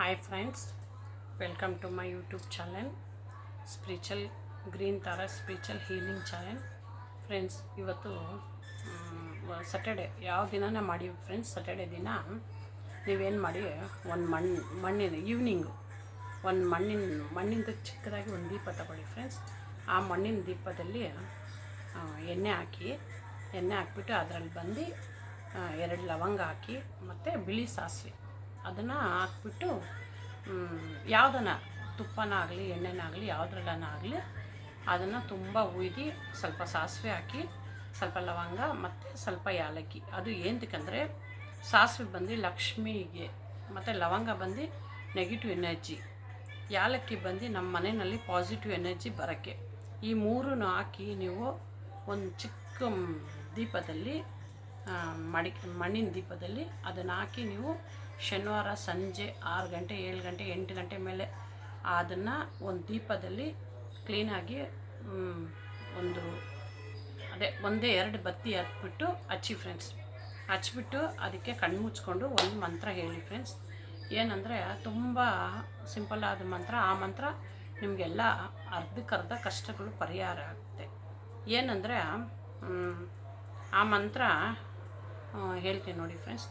Hi friends, welcome to my YouTube channel, Spiritual Green Tara Spiritual Healing Channel. Friends, ಇವತ್ತು Saturday ಯಾವ ದಿನನೇ ಮಾಡಿ friends. Saturday ದಿನ ನೀವೇನು ಮಾಡಿ, ಒಂದು ಮಣ್ಣಿನ ಈವ್ನಿಂಗು ಒಂದು ಮಣ್ಣಿಂದ ಚಿಕ್ಕದಾಗಿ ಒಂದು ದೀಪ ತಗೊಳ್ಳಿ ಫ್ರೆಂಡ್ಸ್. ಆ ಮಣ್ಣಿನ ದೀಪದಲ್ಲಿ ಎಣ್ಣೆ ಹಾಕಿಬಿಟ್ಟು ಅದರಲ್ಲಿ ಬಂದು 2 ಲವಂಗ ಹಾಕಿ ಮತ್ತು ಬಿಳಿ ಸಾಸಿವೆ ಅದನ್ನು ಹಾಕ್ಬಿಟ್ಟು ಯಾವುದನ್ನ ತುಪ್ಪನ ಆಗಲಿ ಎಣ್ಣೆನಾಗಲಿ ಯಾವುದ್ರಲ್ಲನಾಗಲಿ ಅದನ್ನು ತುಂಬ ಉಯ್ದು ಸ್ವಲ್ಪ ಸಾಸಿವೆ ಹಾಕಿ ಸ್ವಲ್ಪ ಲವಂಗ ಮತ್ತು ಸ್ವಲ್ಪ ಯಾಲಕ್ಕಿ. ಅದು ಏನಕ್ಕಂದರೆ ಸಾಸಿವೆ ಬಂದು ಲಕ್ಷ್ಮಿಗೆ, ಮತ್ತು ಲವಂಗ ಬಂದು ನೆಗೆಟಿವ್ ಎನರ್ಜಿ, ಯಾಲಕ್ಕಿ ಬಂದು ನಮ್ಮ ಮನೆಯಲ್ಲಿ ಪಾಸಿಟಿವ್ ಎನರ್ಜಿ ಬರೋಕ್ಕೆ. ಈ ಮೂರನ್ನು ಹಾಕಿ ನೀವು ಒಂದು ಚಿಕ್ಕ ದೀಪದಲ್ಲಿ ಮಣ್ಣಿನ ದೀಪದಲ್ಲಿ ಅದನ್ನು ಹಾಕಿ ನೀವು ಶನಿವಾರ ಸಂಜೆ 6 ಗಂಟೆ 7 ಗಂಟೆ 8 ಗಂಟೆ ಮೇಲೆ ಅದನ್ನು ಒಂದು ದೀಪದಲ್ಲಿ ಕ್ಲೀನಾಗಿ ಒಂದೇ 2 ಬತ್ತಿ ಹಚ್ಬಿಟ್ಟು ಹಚ್ಚಿ ಫ್ರೆಂಡ್ಸ್. ಹಚ್ಬಿಟ್ಟು ಅದಕ್ಕೆ ಕಣ್ಣು ಮುಚ್ಕೊಂಡು ಒಂದು ಮಂತ್ರ ಹೇಳಿ ಫ್ರೆಂಡ್ಸ್. ಏನಂದರೆ ತುಂಬ ಸಿಂಪಲ್ಲಾದ ಮಂತ್ರ. ಆ ಮಂತ್ರ ನಿಮಗೆಲ್ಲ ಅರ್ಧಕ್ಕರ್ಧ ಕಷ್ಟಗಳು ಪರಿಹಾರ ಆಗುತ್ತೆ. ಏನಂದರೆ ಆ ಮಂತ್ರ ಹೇಳ್ತೀನಿ ನೋಡಿ ಫ್ರೆಂಡ್ಸ್.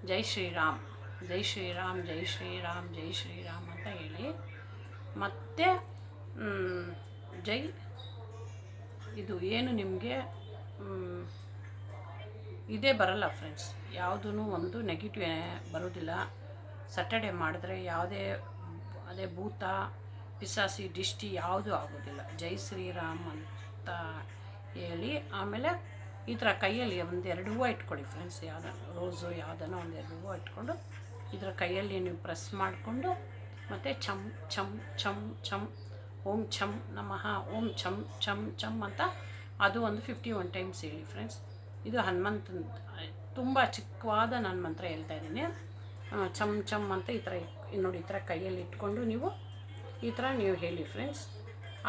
ಜೈ ಶ್ರೀರಾಮ್, ಜೈ ಶ್ರೀರಾಮ್, ಜೈ ಶ್ರೀರಾಮ್, ಜೈ ಶ್ರೀರಾಮ್ ಅಂತ ಹೇಳಿ, ಮತ್ತು ಇದು ಏನು ನಿಮಗೆ ಇದೇ ಬರಲ್ಲ ಫ್ರೆಂಡ್ಸ್. ಯಾವುದೂ ಒಂದು ನೆಗೆಟಿವ್ ಬರೋದಿಲ್ಲ. ಸಟರ್ಡೆ ಮಾಡಿದ್ರೆ ಅದೇ ಭೂತ ಪಿಸಾಸಿ ದಿಷ್ಟಿ ಯಾವುದೂ ಆಗೋದಿಲ್ಲ. ಜೈ ಶ್ರೀರಾಮ್ ಅಂತ ಹೇಳಿ ಆಮೇಲೆ ಈ ಥರ ಕೈಯಲ್ಲಿ 1-2 ಹೂವು ಇಟ್ಕೊಳ್ಳಿ ಫ್ರೆಂಡ್ಸ್. ರೋಸು ಯಾವುದನ್ನೋ 1-2 ಹೂವು ಇಟ್ಕೊಂಡು ಇದರ ಕೈಯಲ್ಲಿ ನೀವು ಪ್ರೆಸ್ ಮಾಡಿಕೊಂಡು, ಮತ್ತು ಚಮ್ ಚಮ್ ಚಮ್ ಚಮ್ ಓಂ ಛಂ ನಮಃ, ಓಂ ಛಂ ಛಂ ಛಂ ಅಂತ ಅದು ಒಂದು 51 ಟೈಮ್ಸ್ ಹೇಳಿ ಫ್ರೆಂಡ್ಸ್. ಇದು ಹನುಮಂತನ ತುಂಬ ಚಿಕ್ಕವಾದ ನಾನು ಮಂತ್ರ ಹೇಳ್ತಾಯಿದ್ದೀನಿ. ಚಮ್ ಚಮ್ ಅಂತ ಈ ಥರ ನೋಡಿ, ಈ ಥರ ಕೈಯಲ್ಲಿ ಇಟ್ಕೊಂಡು ನೀವು ಈ ಥರ ನೀವು ಹೇಳಿ ಫ್ರೆಂಡ್ಸ್.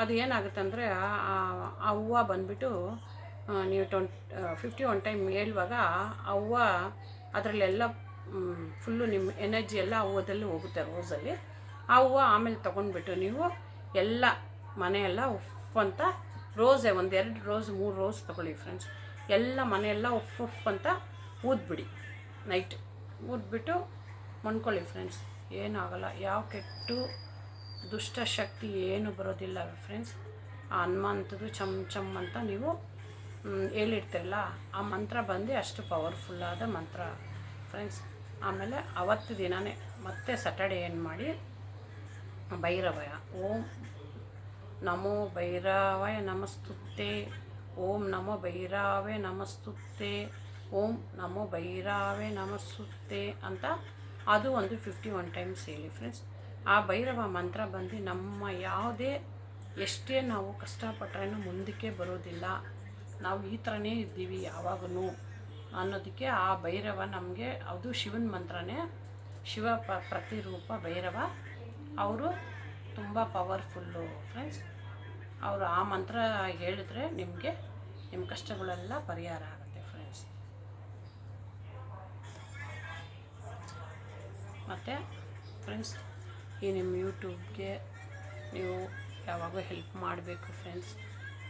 ಅದು ಏನಾಗುತ್ತೆ ಅಂದರೆ ಆ ಹೂವು ಬಂದುಬಿಟ್ಟು ನೀವು 51 ಟೈಮ್ ಹೇಳುವಾಗ ಆ ಹೂವು ಅದರಲ್ಲೆಲ್ಲ ಫುಲ್ಲು ನಿಮ್ಮ ಎನರ್ಜಿ ಎಲ್ಲ ಆ ಹೂವದಲ್ಲಿ ಹೋಗುತ್ತೆ, ರೋಸಲ್ಲಿ. ಆ ಹೂವು ಆಮೇಲೆ ತೊಗೊಂಡ್ಬಿಟ್ಟು ನೀವು ಎಲ್ಲ ಮನೆಯೆಲ್ಲ ಉಫ್ ಅಂತ ರೋಸೆ 1-2 ರೋಸ್ 3 ರೋಸ್ ತೊಗೊಳ್ಳಿ ಫ್ರೆಂಡ್ಸ್. ಎಲ್ಲ ಮನೆಯೆಲ್ಲ ಉಫ್ ಅಂತ ಊದ್ಬಿಡಿ. Night ಊದ್ಬಿಟ್ಟು ಮಣ್ಕೊಳ್ಳಿ friends. ಏನೂ ಆಗೋಲ್ಲ, ಯಾವ ಕೆಟ್ಟು ದುಷ್ಟಶಕ್ತಿ ಏನು ಬರೋದಿಲ್ಲ ಫ್ರೆಂಡ್ಸ್. ಆ ಹನುಮಂತದ್ದು ಚಮ್ ಚಮ್ ಅಂತ ನೀವು ಹೇಳಿರ್ತಿರಲ್ಲ, ಆ ಮಂತ್ರ ಬಂದು ಅಷ್ಟು ಪವರ್ಫುಲ್ಲಾದ ಮಂತ್ರ ಫ್ರೆಂಡ್ಸ್. ಆಮೇಲೆ ಅವತ್ತು ದಿನವೇ ಮತ್ತೆ ಸಟರ್ಡೆ ಏನು ಮಾಡಿ, ಭೈರವಯ ಓಂ ನಮೋ ಭೈರವಾಯ ನಮಸ್ತುತೆ, ಓಂ ನಮೋ ಭೈರವೇ ನಮಸ್ತುತೆ, ಓಂ ನಮೋ ಭೈರವೇ ನಮಸ್ತುತೆ ಅಂತ ಅದು ಒಂದು 51 ಟೈಮ್ಸ್ ಹೇಳಿ ಫ್ರೆಂಡ್ಸ್. ಆ ಭೈರವ ಮಂತ್ರ ಬಂದು ನಮ್ಮ ಎಷ್ಟೇ ನಾವು ಕಷ್ಟಪಟ್ಟರೇನು ಮುಂದಕ್ಕೆ ಬರೋದಿಲ್ಲ, ನಾವು ಈ ಥರನೇ ಇದ್ದೀವಿ ಯಾವಾಗೂ ಅನ್ನೋದಕ್ಕೆ ಆ ಭೈರವ ನಮಗೆ, ಅದು ಶಿವನ ಮಂತ್ರನೇ. ಶಿವ ಪ್ರತಿರೂಪ ಭೈರವ. ಅವರು ತುಂಬ ಪವರ್ಫುಲ್ಲು ಫ್ರೆಂಡ್ಸ್. ಅವರು ಆ ಮಂತ್ರ ಹೇಳಿದ್ರೆ ನಿಮಗೆ ನಿಮ್ಮ ಕಷ್ಟಗಳೆಲ್ಲ ಪರಿಹಾರ ಆಗುತ್ತೆ ಫ್ರೆಂಡ್ಸ್. ಮತ್ತು ಫ್ರೆಂಡ್ಸ್, ಈ ನಿಮ್ಮ ಯೂಟ್ಯೂಬ್ಗೆ ನೀವು ಯಾವಾಗೂ ಹೆಲ್ಪ್ ಮಾಡಬೇಕು ಫ್ರೆಂಡ್ಸ್.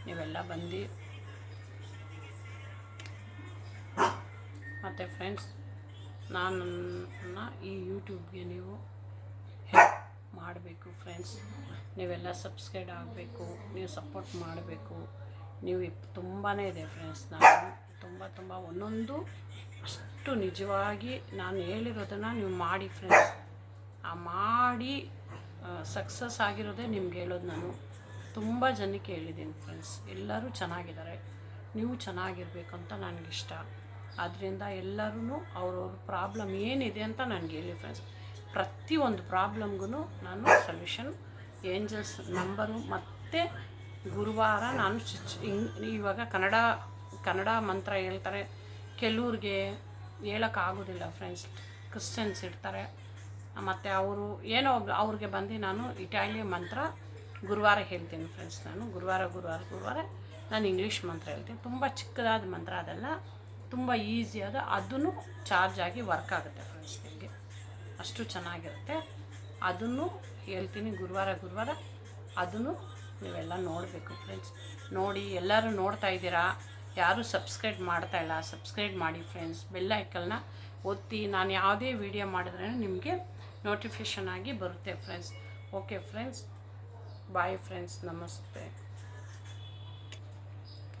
ನೀವೆಲ್ಲ ಬಂದು ಮತ್ತು ಫ್ರೆಂಡ್ಸ್, ಈ ಯೂಟ್ಯೂಬ್ಗೆ ನೀವು ಹೆಲ್ಪ್ ಮಾಡಬೇಕು ಫ್ರೆಂಡ್ಸ್. ನೀವೆಲ್ಲ ಸಬ್ಸ್ಕ್ರೈಬ್ ಆಗಬೇಕು, ನೀವು ಸಪೋರ್ಟ್ ಮಾಡಬೇಕು. ನೀವು ತುಂಬಾ ಇದೆ ಫ್ರೆಂಡ್ಸ್. ನಾನು ತುಂಬ ಒಂದೊಂದು ಅಷ್ಟು ನಿಜವಾಗಿ ನಾನು ಹೇಳಿರೋದನ್ನು ನೀವು ಮಾಡಿ ಫ್ರೆಂಡ್ಸ್. ಆ ಮಾಡಿ ಸಕ್ಸಸ್ ಆಗಿರೋದೇ ನಿಮ್ಗೆ ಹೇಳೋದು. ನಾನು ತುಂಬ ಜನಕ್ಕೆ ಹೇಳಿದ್ದೀನಿ ಫ್ರೆಂಡ್ಸ್. ಎಲ್ಲರೂ ಚೆನ್ನಾಗಿದ್ದಾರೆ, ನೀವು ಚೆನ್ನಾಗಿರಬೇಕು ಅಂತ ನನಗಿಷ್ಟ. ಆದ್ದರಿಂದ ಎಲ್ಲರೂ ಅವ್ರವ್ರ ಪ್ರಾಬ್ಲಮ್ ಏನಿದೆ ಅಂತ ನನಗೆ ಹೇಳಿ ಫ್ರೆಂಡ್ಸ್. ಪ್ರತಿಯೊಂದು ಪ್ರಾಬ್ಲಮ್ಗೂ ನಾನು ಸೊಲ್ಯೂಷನ್, ಏಂಜಲ್ಸ್ ನಂಬರು ಮತ್ತು ಗುರುವಾರ ನಾನು ಇವಾಗ ಕನ್ನಡ ಮಂತ್ರ ಹೇಳ್ತಾರೆ. ಕೆಲವ್ರಿಗೆ ಹೇಳೋಕ್ಕಾಗೋದಿಲ್ಲ ಫ್ರೆಂಡ್ಸ್. ಕ್ರಿಶ್ಚಿಯನ್ಸ್ ಇರ್ತಾರೆ, ಮತ್ತು ಅವರು ಏನೋ ಅವ್ರಿಗೆ ಬಂದು ನಾನು ಇಟಾಲಿಯನ್ ಮಂತ್ರ ಗುರುವಾರ ಹೇಳ್ತೀನಿ ಫ್ರೆಂಡ್ಸ್. ನಾನು ಗುರುವಾರ ನಾನು ಇಂಗ್ಲೀಷ್ ಮಂತ್ರ ಹೇಳ್ತೀನಿ. ತುಂಬ ಚಿಕ್ಕದಾದ ಮಂತ್ರ, ಅದೆಲ್ಲ ತುಂಬ ಈಸಿಯಾದ, ಅದೂ ಚಾರ್ಜ್ ಆಗಿ ವರ್ಕ್ ಆಗುತ್ತೆ ಫ್ರೆಂಡ್ಸ್ ನಿಮಗೆ. ಅಷ್ಟು ಚೆನ್ನಾಗಿರುತ್ತೆ. ಅದನ್ನು ಹೇಳ್ತೀನಿ, ಗುರುವಾರ ಅದನ್ನು ನೀವೆಲ್ಲ ನೋಡಬೇಕು ಫ್ರೆಂಡ್ಸ್. ನೋಡಿ, ಎಲ್ಲರೂ ನೋಡ್ತಾ ಇದ್ದೀರಾ, ಯಾರೂ ಸಬ್ಸ್ಕ್ರೈಬ್ ಮಾಡ್ತಾಯಿಲ್ಲ, ಸಬ್ಸ್ಕ್ರೈಬ್ ಮಾಡಿ ಫ್ರೆಂಡ್ಸ್. ಬೆಲ್ ಐಕನ್ನ ಒತ್ತಿ, ನಾನು ಯಾವುದೇ ವಿಡಿಯೋ ಮಾಡಿದ್ರೂ ನಿಮಗೆ ನೋಟಿಫಿಕೇಷನ್ ಆಗಿ ಬರುತ್ತೆ friends. Okay friends, bye friends, ನಮಸ್ತೆ.